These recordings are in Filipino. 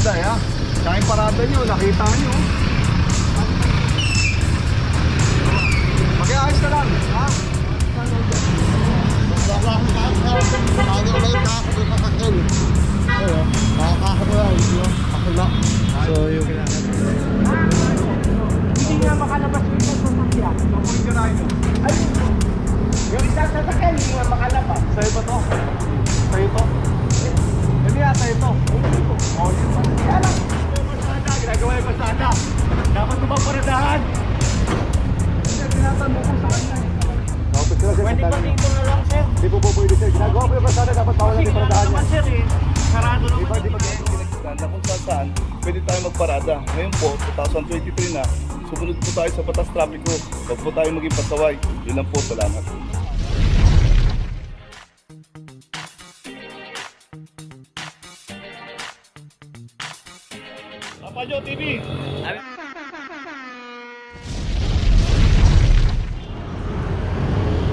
kalsada eh ha. Tsaka yung parada nyo, nakita nyo. Mag-iayos na lang ha. So yung kailangan Hindi nga makalabas yung isang sasakyan. Kukunin ka na nyo. Ay, yung isang sasakyan hindi nga makalabas. Sa'yo ba to? Sa'yo to? Hindi ata ito. Oh, yun pa. Kaya lang, Ginagawa yung pasada. Dapat tumaparadahan. Hindi, tinatanong ko sa kanya eh. pwede ba dito na lang, sir? Hindi po pwede sir. Ginagawa ko yung pasada. Dapat bawal Kasi natin nga paradahan naman, yan. sir, eh. Sarado naman. Di ba pinagsilan na kung saan pwede tayo magparada. Ngayon po, 2023 na, sumunod po tayo sa batas trapiko. Huwag po tayo maging pasaway. Yun lang po, salamat. Papajo TV!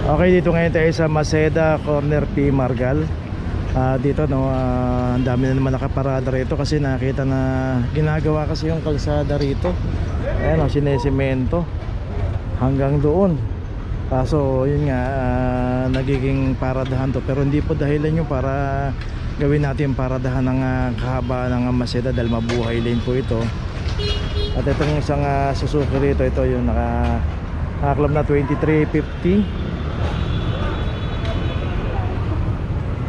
Okay, dito ngayon tayo sa Maceda, Corner P. Margal. Dito no, ang dami na naman nakaparada rito kasi nakita na ginagawa kasi yung kalsada rito. Ayan o, sinesemento hanggang doon. Kaso yun nga, nagiging paradahan to. Pero hindi po dahilan yung para gawin natin paradahan ng kahabaan ng Maceda dahil mabuhay lane po ito. At itong isang Suzuki rito, ito yung nakaklab na 2350.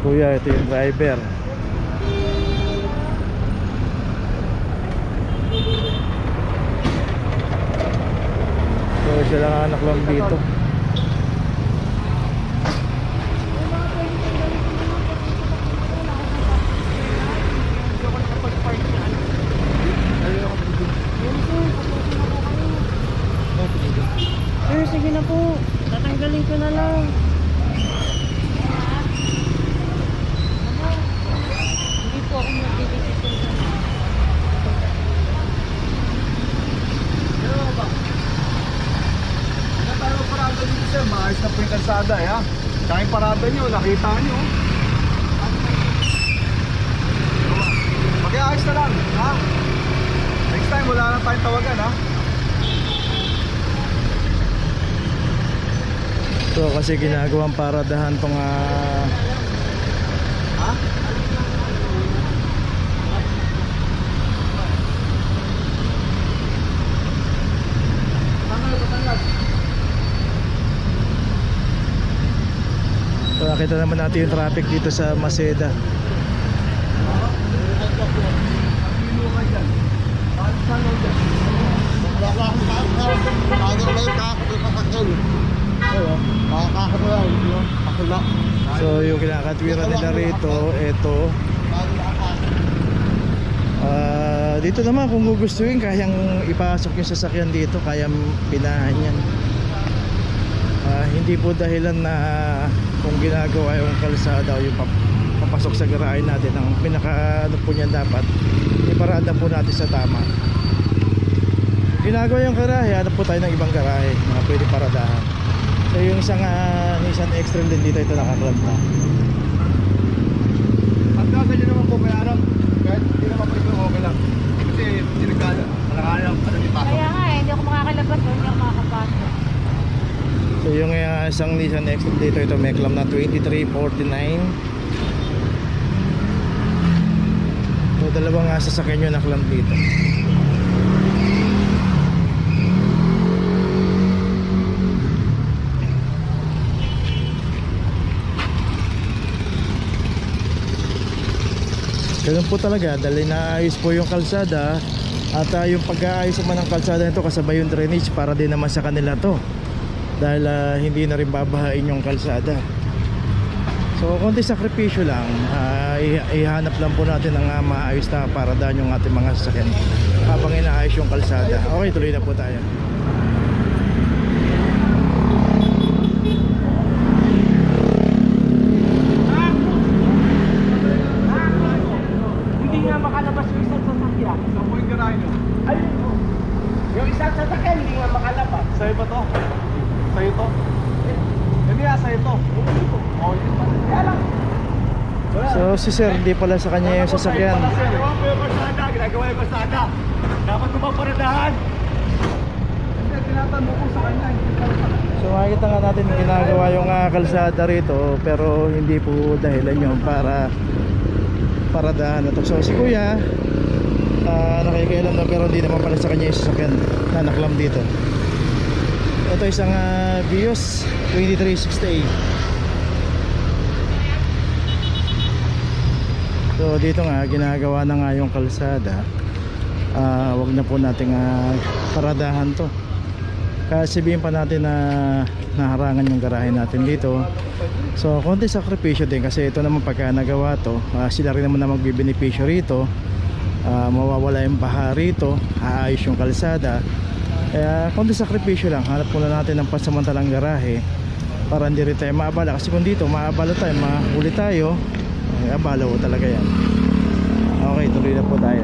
Kuya, ito yung driver. So sila nga anak lang dito. Sir, sige na po. Tatanggalin ko na lang. Hindi po ako magbibigay sa Hindi tayo magparada dito sir. Maayos na po yung kalsada eh ha. Tsaka yung parada nyo, nakita nyo. Mag-iayos na lang ha. Next time wala na tayong tawagan ha. So kasi ginagawang paradahan tong Ha? So nakita naman natin yung traffic dito sa Maceda. So yung kinakatwiran nila rito, ito. Dito naman kung gugustuhin, kayang ipasok yung sasakyan dito, kayang pinahan yan. Hindi po dahilan na kung ginagawa yung kalsada o yung papasok sa garahe natin. Ang pinaka ano po niyan dapat, iparada po natin sa tama. Ginagawa yung garahe, hanap po tayo ng ibang garahe na pwede paradahan. So yung isang Nissan X-Trail din dito, ito nakaklab na. At nasa nyo naman po may araw. Kahit hindi naman po ito okay lang. Kasi sinigala. Malakaya ang ipasok. Kaya nga eh, hindi ako makakalabas doon, hindi ako makakapasok. So yung isang Nissan X-Trail dito, ito may claim na 2349. So dalawang sasakyan yun naklam dito. Ganun po talaga, dahil inaayos po yung kalsada. At yung pag-aayos naman ng kalsada nito kasabay yung drainage para din naman sa kanila to. Dahil hindi na rin babahain yung kalsada. So konti sakripisyo lang, ihanap lang po natin ang maayos na paradahan yung ating mga sasakyan habang inaayos yung kalsada. Okay, tuloy na po tayo. Hindi nga makalabas yung isang sasakyan. Saan po yung garahe nyo? Ayun po. Yung isang sasakyan hindi nga makalabas. Sa'yo ba to? Sa'yo to? Hindi sa'yo to. Oh, yun pa. Kaya lang, So si sir, hindi pala sa kanya yung sasakyan. Ginagawa po yung kalsada. ginagawa yung kalsada. Dapat ko bang paradahan? Hindi, tinatanong ko sa kanya. So makikita nga natin ginagawa yung kalsada rito, pero hindi po dahilan yun para paradahan na to. So si kuya nakikailan na, pero hindi naman pala sa kanya yung sasakyan na naklam dito. Ito isang Vios 2368. So dito nga ginagawa na nga yung kalsada. Wag na po nating paradahan to. Kasi sabihin pa natin na naharangan yung garahe natin dito. So konti sakripisyo din, kasi ito naman pagka nagawa to, sila rin naman na magbibenepisyo rito. Mawawala yung baha rito, aayos yung kalsada. Kaya konti sakripisyo lang. Hanap muna natin ng pansamantalang garahe para hindi rin tayo maabala, kasi kung dito maabala tayo, mahuli tayo, abala ko talaga yan. Okay, tuloy na po tayo.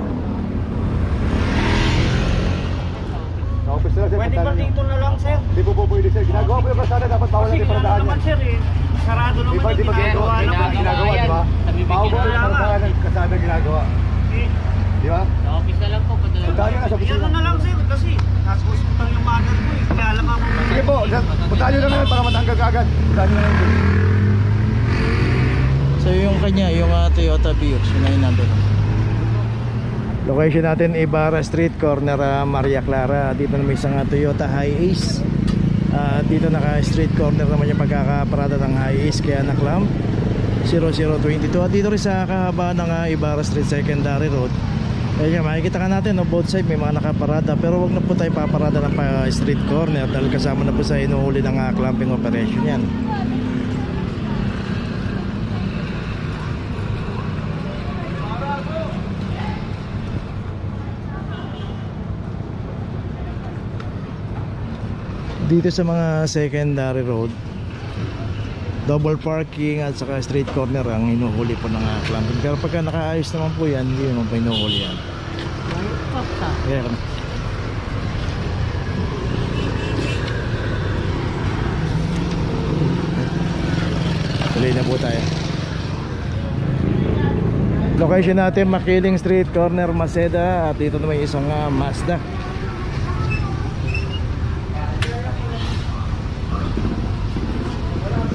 Office na sir. Pwede ba dito na lang, sir? Di po pwede sir. Ginagawa po yung kalsada, dapat bawal natin paradahan naman, yan. sir, eh. Sarado naman Di ba ginagawa? Ginagawa, di ba? Bawal po yung paradahan ng kalsada ginagawa. Di ba? Sa office na lang po. Puntahan nyo na sa Yan opisina. na lang, sir, kasi nasa hospital yung mother ko, eh. Kaya alam ako. Sige po, puntahan nyo na ngayon para matanggal ka agad. Puntahan nyo na ngayon. So yung kanya, yung Toyota Vios, yun na yun nandun. Location natin Ibarra Street, corner Maria Clara. Dito na may isang Toyota Hi-Ace. Dito naka street corner naman yung pagkakaparada ng Hi-Ace, kaya naklam 0022. At dito rin sa kahabaan ng Ibarra Street Secondary Road, ayun, makikita ka natin, no, both side may mga nakaparada. Pero wag na po tayo paparada ng street corner dahil kasama na po sa inuhuli ng clamping operation yan. Dito sa mga secondary road, double parking at saka street corner ang inuhuli po ng clamping. Pero pagka nakaayos naman po yan, hindi naman po inuhuli yan. Kaya kami. Tuloy na po tayo. Location natin Makiling Street, corner Maceda. At dito na may isang Mazda.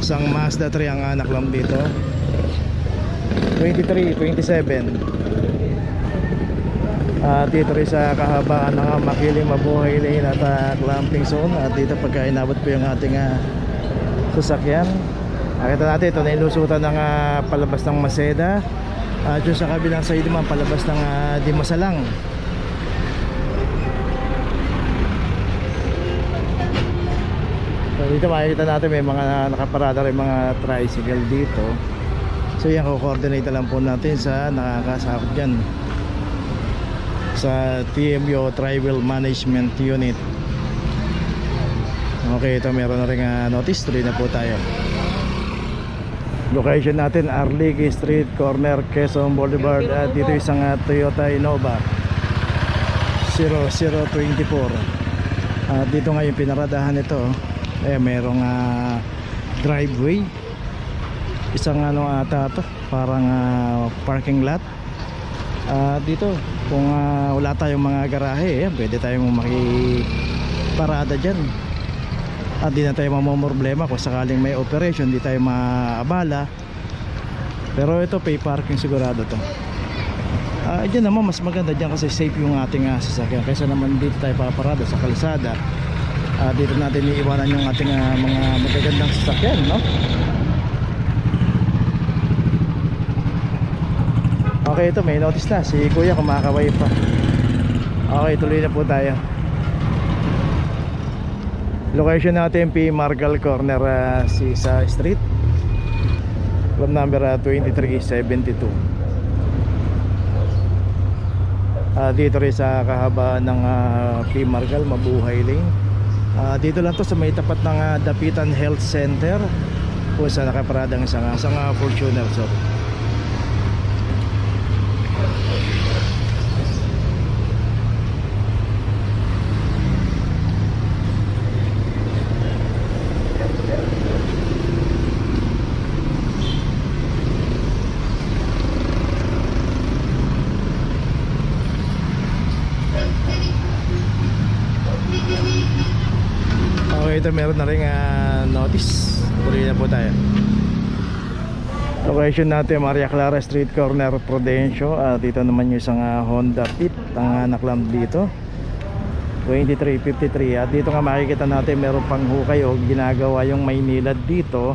Isang Mazda 3 ang anak lang dito. 23, 27. Dito rin sa kahabaan ng Makiling Mabuhay Lane at clamping zone. At dito pagka inabot po yung ating sasakyan, nakita natin ito na ilusutan ng palabas ng Maceda. At yung sa kabilang side naman palabas ng Dimasalang. So dito makikita natin may mga nakaparada rin mga tricycle dito. So yan, ko-coordinate lang po natin sa nakakasakot dyan sa TMU Tribal Management Unit. Okay, ito meron na rin notice. Tuloy na po tayo. Location natin Arlique Street, corner Quezon Boulevard. At dito isang Toyota Innova 0024. At dito nga yung pinaradahan ito. Merong driveway. Isang ata to, parang parking lot. Dito kung wala tayong mga garahe, pwede tayong makiparada dyan. At di na tayo mamomroblema kung sakaling may operation, di tayo maabala. Pero ito pay parking sigurado to. Dyan naman mas maganda dyan kasi safe yung ating sasakyan, kaysa naman dito tayo paparada sa kalsada. Dito natin iiwanan yung ating mga magagandang sasakyan, no? Okay, ito may notice na si kuya, kumakaway pa. Okay, tuloy na po tayo. Location natin P. Margal, corner Sisa Street, club number 2372. Dito rin sa kahabaan ng P. Margal Mabuhay Lane. Dito lang to sa may tapat ng Dapitan Health Center, kung sa nakaparadang isang Fortuner. So dito meron na rin notice. Tuloy na po tayo. Location natin Maria Clara Street, corner Prudencio. Dito naman yung isang Honda Fit ang naklam dito, 2353. At dito nga makikita natin meron pang hukay o ginagawa yung Maynilad dito.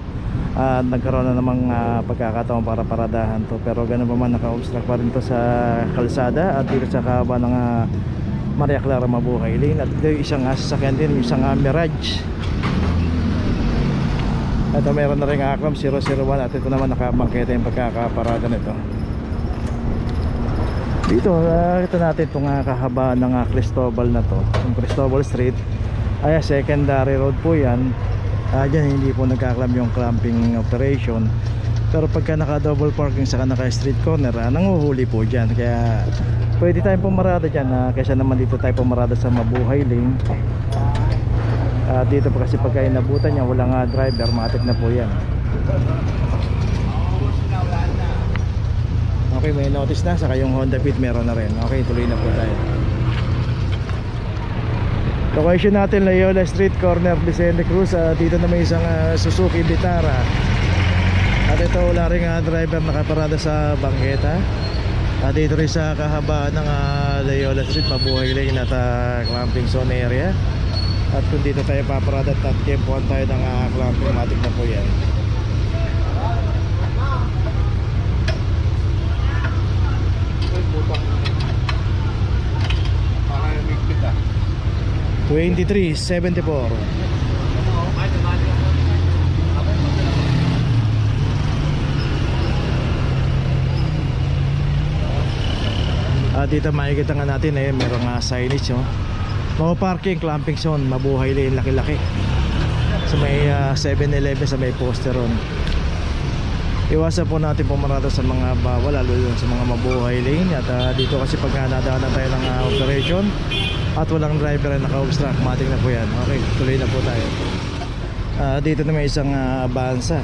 Nagkaroon na namang pagkakataon para paradahan to, pero ganun pa man naka-obstruct pa rin to sa kalsada at dito sa kahaba ng Maria Clara Mabuhay Lane. At dito yung isang sasakyan din, yung isang Mirage. Ito meron na rin Aklam 001 at ito naman nakapangkita yung pagkakaparada nito. Dito ito natin itong kahabaan ng Cristobal na to, yung Cristobal Street. Ay secondary road po yan. Dyan hindi po nagkaklam yung clamping operation, pero pagka naka double parking saka naka street corner, nanguhuli po dyan. Kaya pwede tayong pumarada dyan kaysa naman dito tayo pumarada sa Mabuhay Lane. Dito pa kasi pagka inabutan niya walang driver, matik na po yan. Okay, may notice na, saka yung Honda Fit meron na rin. Okay, tuloy na po tayo. Location natin Loyola Street, corner Vicente Cruz. Dito na may isang Suzuki Vitara. At ito wala rin driver nakaparada sa bangketa. Dito rin sa kahabaan ng Loyola Street, Mabuhay Lane at clamping zone area. At kung dito tayo paparada at tempohan tayo ng clamping, matik na po yan. Para migpit 2374. Dito makikita nga natin merong signage no parking, clamping zone, Mabuhay Lane, laki-laki. So may 7-Eleven sa may poster ron. Iwasan po natin pumarada sa mga bawal, lalo sa mga Mabuhay Lane. At dito kasi pag nadaanan tayo ng operation at walang driver na naka-obstruct, matik na po yan. Okay, tuloy na po tayo. Dito na may isang Avanza.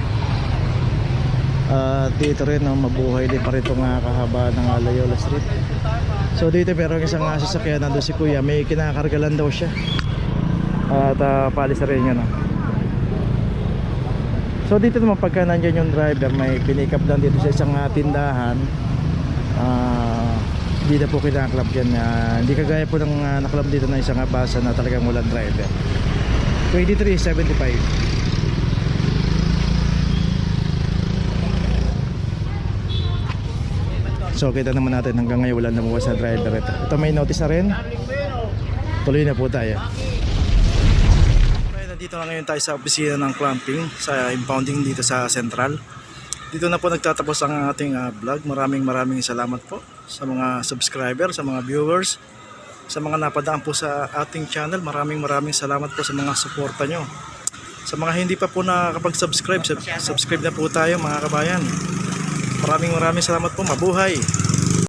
Dito rin Mabuhay Lane pa rin itong kahaba ng Loyola Street. So dito pero isang sasakyan, nandun si kuya, may kinakarga lang daw siya. At paalis na rin yun. So dito naman pagka nandyan yung driver, may pinick up lang dito sa isang tindahan. Hindi na po kinaklap yan. Hindi kagaya po ng naklap dito na isang basa na talagang walang driver. 2375. So kita naman natin hanggang ngayon wala namuwas na driver ito. Ito may notice na rin. Tuloy na po tayo. Okay, nandito na ngayon tayo sa opisina ng clamping sa impounding dito sa Central. Dito na po nagtatapos ang ating vlog. Maraming salamat po sa mga subscriber, sa mga viewers, sa mga napadaan po sa ating channel. Maraming salamat po sa mga suporta nyo. Sa mga hindi pa po nakakapag-subscribe, subscribe na po tayo mga kabayan. Maraming salamat po. Mabuhay!